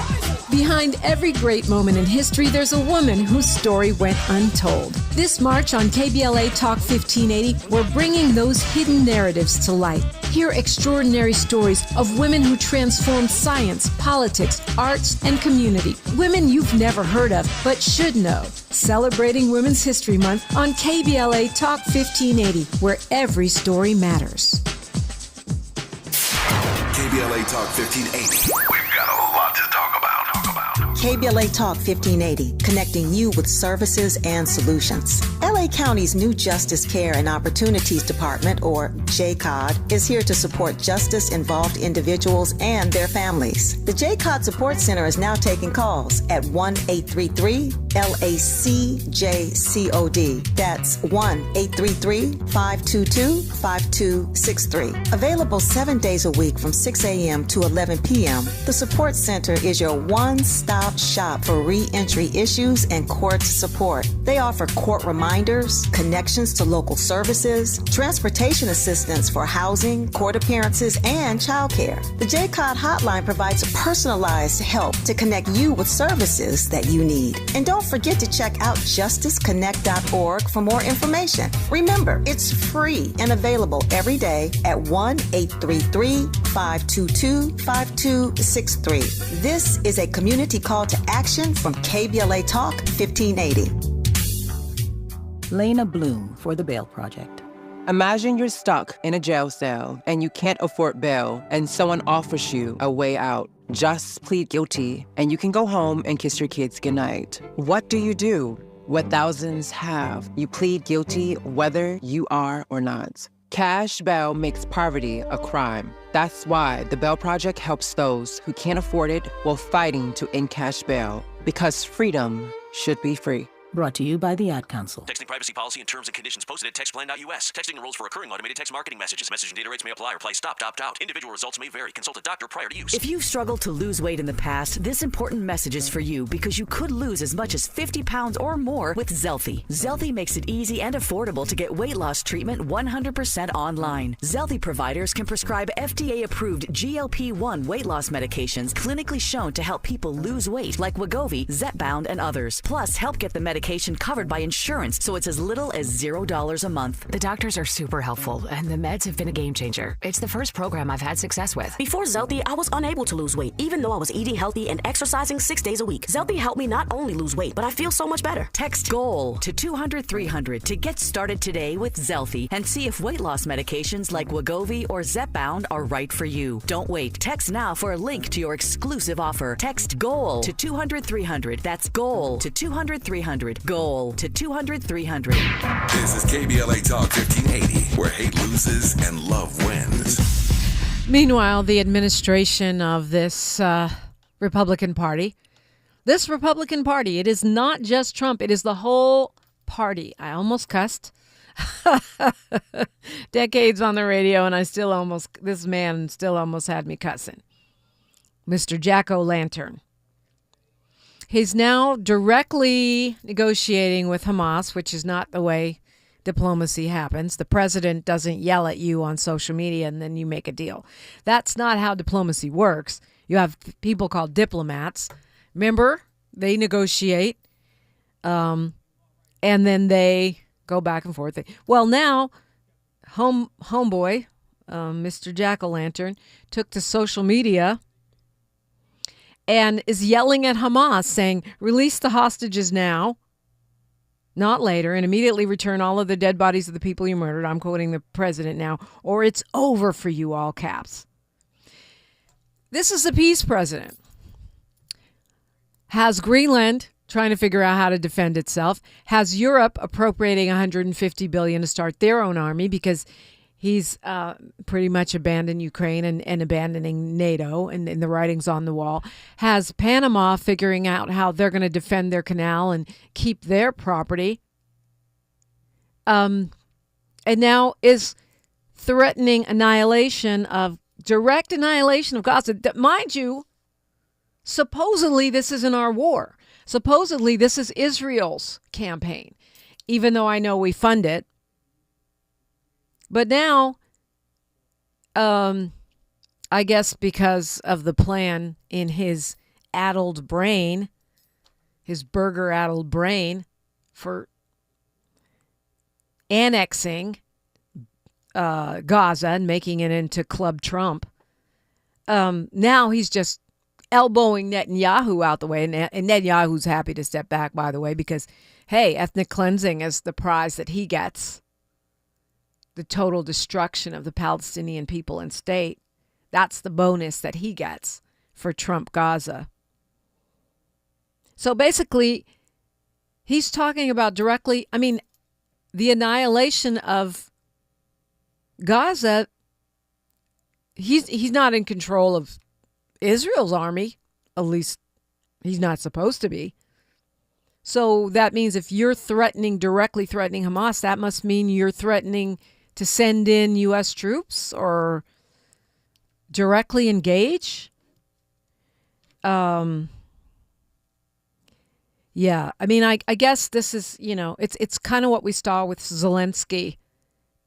Behind every great moment in history, there's a woman whose story went untold. This March on KBLA Talk 1580, we're bringing those hidden narratives to light. Hear extraordinary stories of women who transformed science, politics, arts, and community. Women you've never heard of, but should know. Celebrating Women's History Month on KBLA Talk 1580, where every story matters. KBLA Talk 1580. We've got a lot to talk about. KBLA Talk 1580, connecting you with services and solutions. LA County's new Justice Care and Opportunities Department, or JCOD, is here to support justice-involved individuals and their families. The JCOD Support Center is now taking calls at 1-833-LACJCOD. That's 1-833-522-5263. Available 7 days a week from 6 a.m. to 11 p.m., the Support Center is your one-stop shop for re-entry issues and court support. They offer court reminders, connections to local services, transportation assistance for housing, court appearances, and childcare. The JCOD hotline provides personalized help to connect you with services that you need. And don't forget to check out justiceconnect.org for more information. Remember, it's free and available every day at 1-833-522-5263. This is a community call to action from KBLA Talk 1580. Lena Bloom for the Bail Project. Imagine you're stuck in a jail cell and you can't afford bail and someone offers you a way out. Just plead guilty and you can go home and kiss your kids goodnight. What do? What thousands have. You plead guilty whether you are or not. Cash bail makes poverty a crime. That's why the Bail Project helps those who can't afford it while fighting to end cash bail. Because freedom should be free. Brought to you by the Ad Council. Texting privacy policy and terms and conditions posted at textplan.us. Texting enrolls for recurring automated text marketing messages. Message and data rates may apply. Reply stop, opt out. Individual results may vary. Consult a doctor prior to use. If you've struggled to lose weight in the past, this important message is for you because you could lose as much as 50 pounds or more with Zelfie. Zelfie makes it easy and affordable to get weight loss treatment 100% online. Zelfie providers can prescribe FDA-approved GLP-1 weight loss medications clinically shown to help people lose weight like Wegovy, Zepbound, and others. Plus, help get the medication covered by insurance, so it's as little as $0 a month. The doctors are super helpful, and the meds have been a game changer. It's the first program I've had success with. Before Zelfie, I was unable to lose weight, even though I was eating healthy and exercising 6 days a week. Zelfie helped me not only lose weight, but I feel so much better. Text GOAL to 200-300 to get started today with Zelfie and see if weight loss medications like Wegovy or Zepbound are right for you. Don't wait. Text now for a link to your exclusive offer. Text GOAL to 200-300. That's GOAL to 200-300. GOAL to 200-300. This is KBLA Talk 1580, where hate loses and love wins. Meanwhile, the administration of this Republican Party, it is not just Trump, it is the whole party. I almost cussed. Decades on the radio, and this man still almost had me cussing. Mr. Jack-O-Lantern. He's now directly negotiating with Hamas, which is not the way diplomacy happens. The president doesn't yell at you on social media and then you make a deal. That's not how diplomacy works. You have people called diplomats. Remember, they negotiate, and then they go back and forth. Well, now, homeboy, Mr. Jack-o'-lantern, took to social media and is yelling at Hamas, saying, release the hostages now, not later, and immediately return all of the dead bodies of the people you murdered. I'm quoting the president now, or it's over for you, all caps. This is the peace president. Has Greenland trying to figure out how to defend itself, has Europe appropriating $150 billion to start their own army because he's pretty much abandoned Ukraine and abandoning NATO and the writing's on the wall, has Panama figuring out how they're going to defend their canal and keep their property, and now is threatening direct annihilation of Gaza. Mind you, supposedly this isn't our war. Supposedly this is Israel's campaign, even though I know we fund it. But now, I guess because of the plan in his addled brain, his burger-addled brain for annexing Gaza and making it into Club Trump, now he's just elbowing Netanyahu out the way. And Netanyahu's happy to step back, by the way, because, hey, ethnic cleansing is the prize that he gets. The total destruction of the Palestinian people and state. That's the bonus that he gets for Trump Gaza. So basically, he's talking about directly, the annihilation of Gaza. He's not in control of Israel's army. At least he's not supposed to be. So that means if you're directly threatening Hamas, that must mean you're threatening to send in U.S. troops or directly engage? Yeah, I guess this is, it's kind of what we saw with Zelensky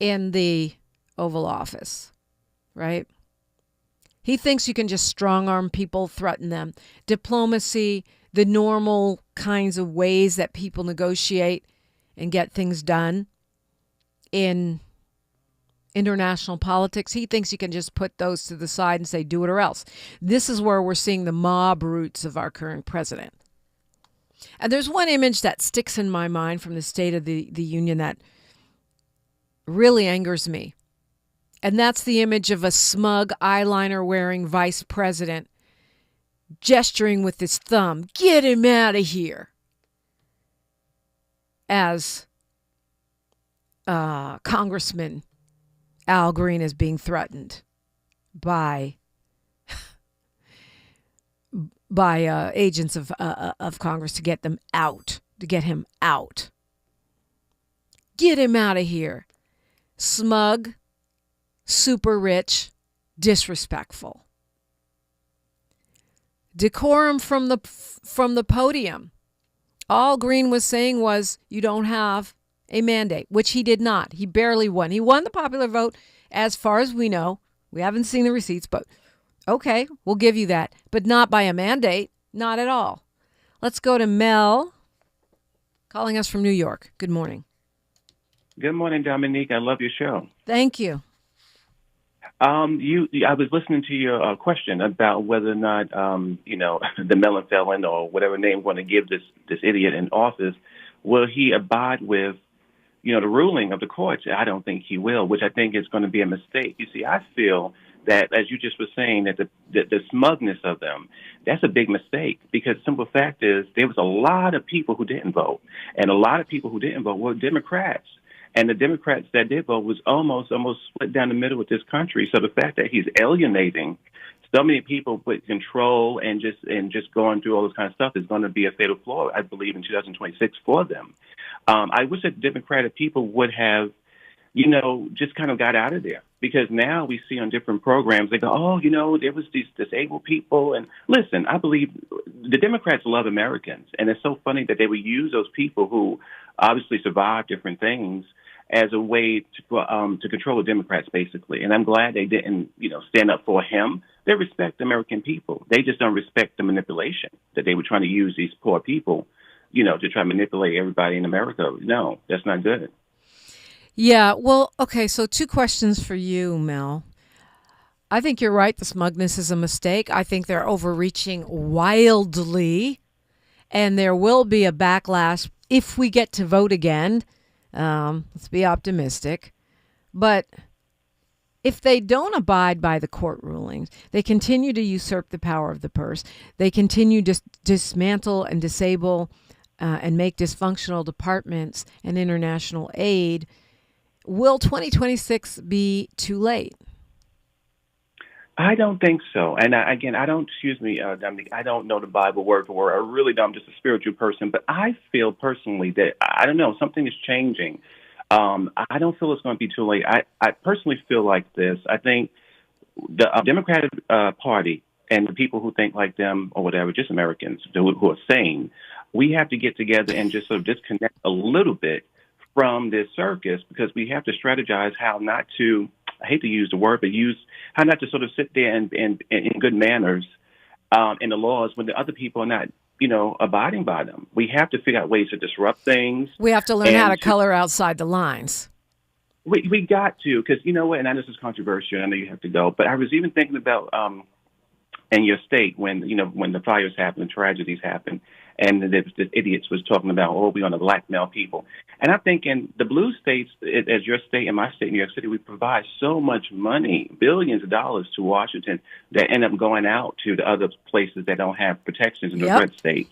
in the Oval Office, right? He thinks you can just strong-arm people, threaten them. Diplomacy, the normal kinds of ways that people negotiate and get things done in international politics, he thinks you can just put those to the side and say, do it or else. This is where we're seeing the mob roots of our current president. And there's one image that sticks in my mind from the State of the Union that really angers me. And that's the image of a smug eyeliner-wearing vice president gesturing with his thumb, get him out of here, as Congressman Al Green is being threatened by agents of Congress to get him out. Get him out of here. Smug, super rich, disrespectful. Decorum from the podium. All Green was saying was, you don't have a mandate, which he did not. He barely won. He won the popular vote as far as we know. We haven't seen the receipts, but okay, we'll give you that. But not by a mandate. Not at all. Let's go to Mel, calling us from New York. Good morning. Good morning, Dominique. I love your show. Thank you. I was listening to your question about whether or not, the melon felon or whatever name we're going to give this idiot in office, will he abide with, the ruling of the courts? I don't think he will, which I think is going to be a mistake. You see, I feel that, as you just were saying, that the smugness of them, that's a big mistake, because the simple fact is there was a lot of people who didn't vote, and a lot of people who didn't vote were Democrats. And the Democrats that did vote was almost split down the middle with this country. So the fact that he's alienating so many people with control and just going through all this kind of stuff is going to be a fatal flaw, I believe, in 2026 for them. I wish that Democratic people would have, just kind of got out of there because now we see on different programs, they go, oh, there was these disabled people. And listen, I believe the Democrats love Americans. And it's so funny that they would use those people who obviously survived different things as a way to control the Democrats, basically. And I'm glad they didn't, stand up for him. They respect the American people. They just don't respect the manipulation that they were trying to use these poor people, to try to manipulate everybody in America. No, that's not good. Yeah, well, okay, so 2 questions for you, Mel. I think you're right. The smugness is a mistake. I think they're overreaching wildly, and there will be a backlash if we get to vote again. Let's be optimistic. But if they don't abide by the court rulings, they continue to usurp the power of the purse. They continue to dismantle and disable and make dysfunctional departments and international aid. Will 2026 be too late? I don't think so. And Dominique, I don't know the Bible word for word. I really don't. I'm just a spiritual person. But I feel personally that, I don't know, something is changing. I don't feel it's going to be too late. I personally feel like this. I think the Democratic Party and the people who think like them or whatever, just Americans who are sane, we have to get together and just sort of disconnect a little bit from this circus, because we have to strategize how not to, I hate to use the word, but how not to sort of sit there and in good manners in the laws when the other people are not, abiding by them. We have to figure out ways to disrupt things. We have to learn how to color outside the lines. We got to, because you know what, and I know this is controversial, I know you have to go, but I was even thinking about in your state when the fires happen, tragedies happen, and the idiots was talking about, we're going to blackmail people. And I think in the blue states, as your state and my state, New York City, we provide so much money, billions of dollars to Washington that end up going out to the other places that don't have protections in the red states.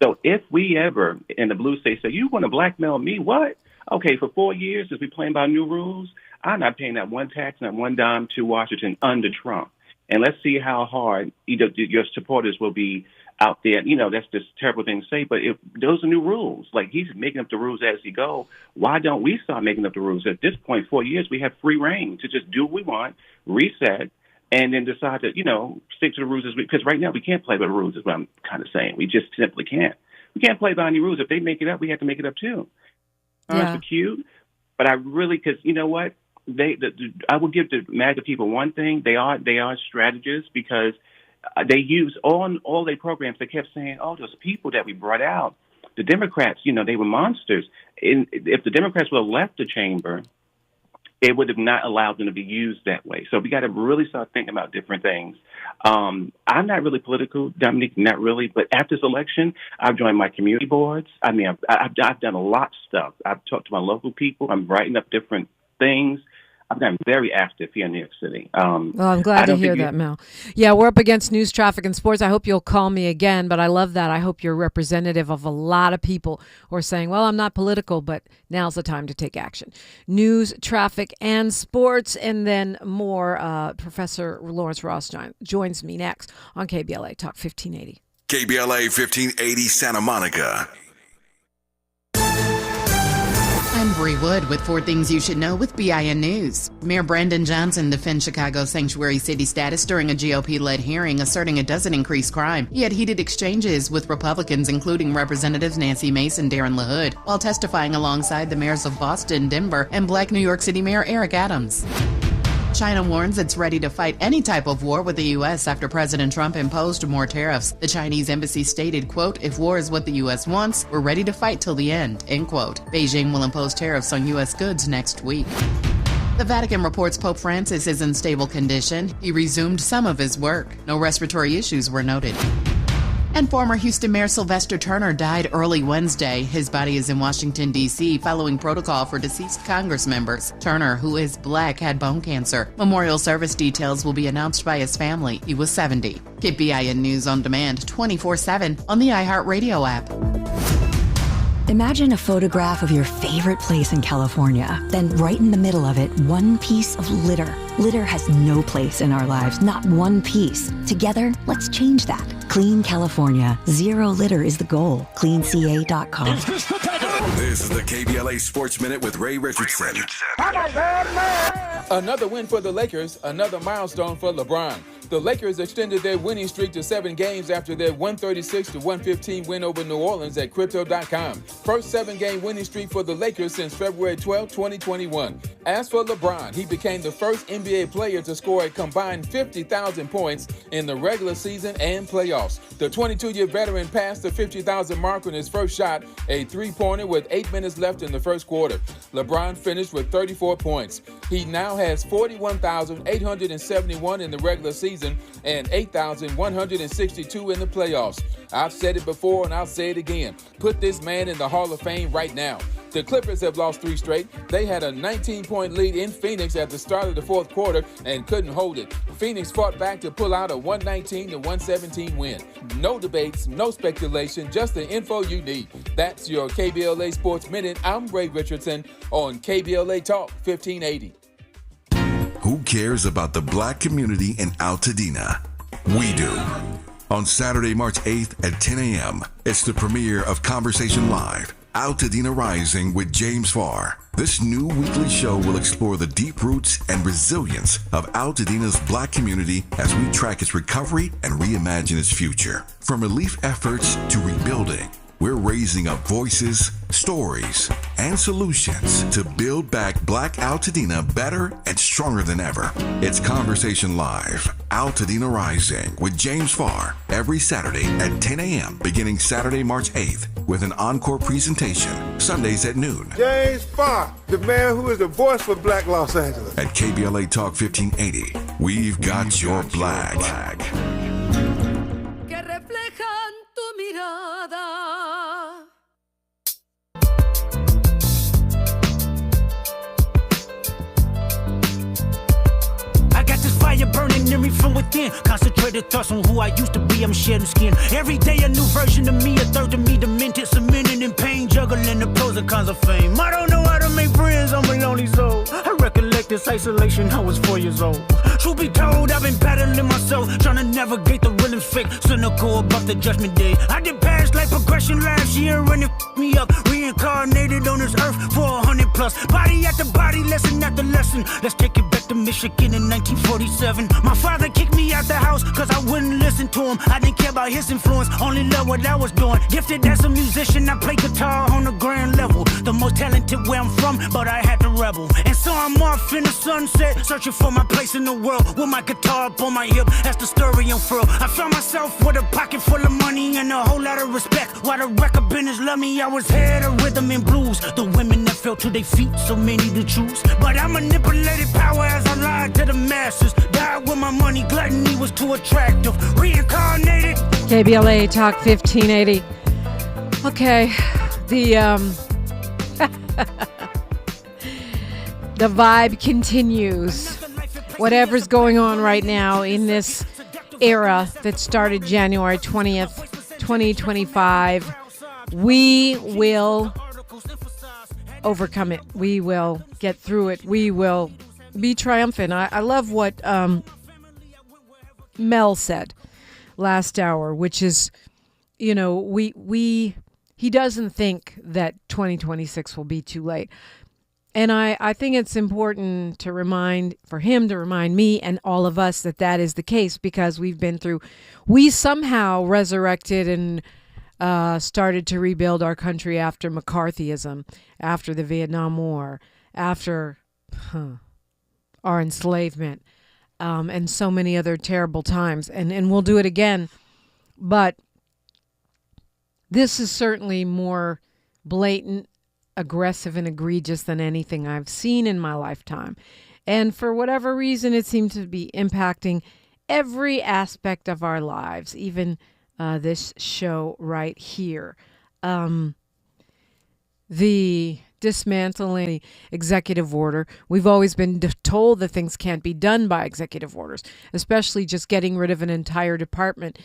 So if we ever in the blue states say, you want to blackmail me, what? Okay, for 4 years, as we playing by new rules, I'm not paying that one tax, not one dime to Washington under Trump. And let's see how hard your supporters will be out there. That's just a terrible thing to say, but those are new rules. Like, he's making up the rules as he go. Why don't we start making up the rules? At this point, 4 years, we have free reign to just do what we want, reset, and then decide to, stick to the rules. Because right now we can't play by the rules is what I'm kind of saying. We just simply can't. We can't play by any rules. If they make it up, we have to make it up too. It's cute, but I really, because you know what? I will give the MAGA people one thing. They are strategists, because they use all their programs. They kept saying, those people that we brought out, the Democrats, they were monsters. And if the Democrats would have left the chamber, it would have not allowed them to be used that way. So we got to really start thinking about different things. I'm not really political, Dominique, not really. But after this election, I've joined my community boards. I mean, I've done a lot of stuff. I've talked to my local people. I'm writing up different things. I've been very active here in New York City. Well, I'm glad to hear that, Mel. Yeah, we're up against news, traffic, and sports. I hope you'll call me again, but I love that. I hope you're representative of a lot of people who are saying, well, I'm not political, but now's the time to take action. News, traffic, and sports, and then more. Professor Lawrence Ross joins me next on KBLA Talk 1580. KBLA 1580 Santa Monica. I'm Bree Wood with 4 Things You Should Know with BIN News. Mayor Brandon Johnson defends Chicago's sanctuary city status during a GOP-led hearing, asserting it doesn't increase crime. He had heated exchanges with Republicans, including Representatives Nancy Mace and Darren LaHood, while testifying alongside the mayors of Boston, Denver, and Black New York City Mayor Eric Adams. China warns it's ready to fight any type of war with the U.S. after President Trump imposed more tariffs. The Chinese embassy stated, quote, if war is what the U.S. wants, we're ready to fight till the end, end quote. Beijing will impose tariffs on U.S. goods next week. The Vatican reports Pope Francis is in stable condition. He resumed some of his work. No respiratory issues were noted. And former Houston Mayor Sylvester Turner died early Wednesday. His body is in Washington, D.C., following protocol for deceased Congress members. Turner, who is Black, had bone cancer. Memorial service details will be announced by his family. He was 70. Get BIN News on demand 24/7 on the iHeartRadio app. Imagine a photograph of your favorite place in California. Then right in the middle of it, one piece of litter. Litter has no place in our lives, not one piece. Together, let's change that. Clean California. Zero litter is the goal. CleanCA.com. Is this the type of This is the KBLA Sports Minute with Ray Richardson. Another win for the Lakers, another milestone for LeBron. The Lakers extended their winning streak to 7 games after their 136-115 win over New Orleans at Crypto.com. First 7-game winning streak for the Lakers since February 12, 2021. As for LeBron, he became the first NBA player to score a combined 50,000 points in the regular season and playoffs. The 22-year veteran passed the 50,000 mark on his first shot, a three-pointer with 8 minutes left in the first quarter. LeBron finished with 34 points. He now has 41,871 in the regular season and 8,162 in the playoffs. I've said it before and I'll say it again. Put this man in the Hall of Fame right now. The Clippers have lost 3 straight. They had a 19-point lead in Phoenix at the start of the fourth quarter and couldn't hold it. Phoenix fought back to pull out a 119-117 win. No debates, no speculation, just the info you need. That's your KBLA Sports Minute. I'm Ray Richardson on KBLA Talk 1580. Who cares about the black community in Altadena? We do. On Saturday, March 8th at 10 a.m., it's the premiere of Conversation Live, Altadena Rising with James Farr. This new weekly show will explore the deep roots and resilience of Altadena's black community as we track its recovery and reimagine its future. From relief efforts to rebuilding, we're raising up voices, stories, and solutions to build back Black Altadena better and stronger than ever. It's Conversation Live, Altadena Rising with James Farr every Saturday at 10 a.m. beginning Saturday, March 8th with an encore presentation, Sundays at noon. James Farr, the man who is the voice for Black Los Angeles. At KBLA Talk 1580, we've got your black. Que reflejan tu mirada. Fire burning in me from within. Concentrated thoughts on who I used to be. I'm shedding skin. Every day a new version of me, a third of me demented, cemented in pain, juggling the pros and cons of fame. I don't know how to make friends, I'm a lonely soul. I recollect this isolation, I was 4 years old. Truth be told, I've been battling myself, trying to navigate the real and fake, cynical about the judgment day. I did past life progression last year and it me up. Reincarnated on this earth for 100 plus. Body after body, lesson after lesson. Let's take it back to Michigan in 1947. My father kicked me out the house cause I wouldn't listen to him. I didn't care about his influence, only loved what I was doing. Gifted as a musician, I play guitar on the grand level. The most talented where I'm from, but I had to rebel. And so I'm off in the sunset, searching for my place in the world. With my guitar up on my hip, that's the story unfurled. I found myself with a pocket full of money and a whole lot of respect. While the record business loved me, I was head of rhythm and blues. The women that fell to their feet, so many to choose. But I manipulated power as I lied to the masses. Died with my money, gluttony was too attractive. Reincarnated. KBLA Talk 1580. Okay, the vibe continues. Whatever's going on right now in this era that started January 20th, 2025, we will overcome it. We will get through it. We will be triumphant. I love what Mel said last hour, which is, you know, he doesn't think that 2026 will be too late. And I think it's important to for him to remind me and all of us that is the case, because we somehow resurrected and started to rebuild our country after McCarthyism, after the Vietnam War, after our enslavement, and so many other terrible times. And we'll do it again. But this is certainly more blatant, aggressive, and egregious than anything I've seen in my lifetime. And for whatever reason, it seems to be impacting every aspect of our lives, even this show right here. The dismantling executive order. We've always been told that things can't be done by executive orders, especially just getting rid of an entire department